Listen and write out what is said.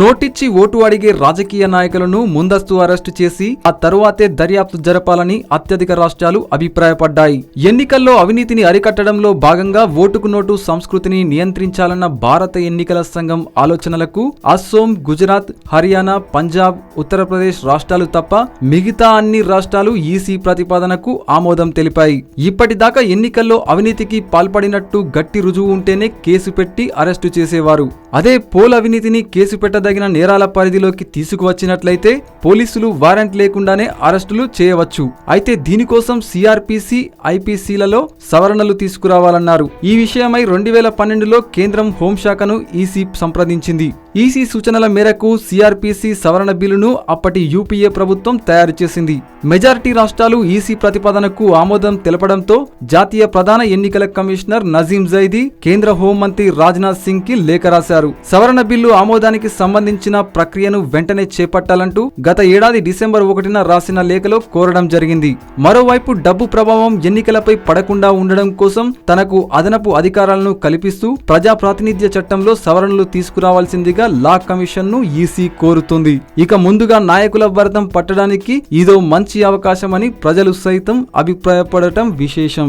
నోటిచ్చి vote అడిగే రాజకీయ నాయకులను ముందస్తు అరెస్టు చేసి ఆ తరువాతే దర్యాప్తు జరపాలని అత్యధిక రాష్ట్రాలు అభిప్రాయపడ్డాయి. ఎన్నికల్లో అవినీతిని అరికట్టడంలో భాగంగా ఓటుకు నోటు సంస్కృతిని నియంత్రించాలన్న భారత ఎన్నికల సంఘం ఆలోచనలకు అస్సోం, గుజరాత్, హర్యానా, పంజాబ్, ఉత్తరప్రదేశ్ రాష్ట్రాలు తప్ప మిగతా అన్ని రాష్ట్రాలు ఈసీ ప్రతిపాదనకు ఆమోదం తెలిపాయి. ఇప్పటిదాకా ఎన్నికల్లో అవినీతికి పాల్పడినట్టు గట్టి రుజువు ఉంటేనే కేసు పెట్టి అరెస్టు చేసేవారు. అదే పోల్ అవినీతిని కేసు పెట్టదగిన నేరాల పరిధిలోకి తీసుకువచ్చినట్లయితే పోలీసులు వారెంట్ లేకుండానే అరెస్టులు చేయవచ్చు. అయితే దీనికోసం సిఆర్పిసి, ఐపీసీలలో సవరణలు తీసుకురావాలన్నారు. ఈ విషయమై 2012లో కేంద్రం హోంశాఖను ఈసీ సంప్రదించింది. ఈసీ సూచనల మేరకు సిఆర్పిసి సవరణ బిల్లును అప్పటి యూపీఏ ప్రభుత్వం తయారు చేసింది. మెజారిటీ రాష్ట్రాలు ఈసీ ప్రతిపాదనకు ఆమోదం తెలపడంతో జాతీయ ప్రధాన ఎన్నికల కమిషనర్ నజీం జైదీ కేంద్ర హోంమంత్రి రాజ్నాథ్ సింగ్ కి లేఖ రాశారు. సవరణ బిల్లు ఆమోదానికి సంబంధించిన ప్రక్రియను వెంటనే చేపట్టాలంటూ గత ఏడాది డిసెంబర్ 1న రాసిన లేఖలో కోరడం జరిగింది. మరోవైపు డబ్బు ప్రభావం ఎన్నికలపై పడకుండా ఉండడం కోసం తనకు అదనపు అధికారాలను కల్పిస్తూ ప్రజా ప్రాతినిధ్య చట్టంలో సవరణలు తీసుకురావాల్సిందిగా లా కమిషన్ ను ఈసీ కోరుతుంది. ఇక ముందుగా నాయకుల వర్ధం పట్టడానికి ఇదో మంచి అవకాశమని ప్రజలు సైతం అభిప్రాయపడటం విశేషం.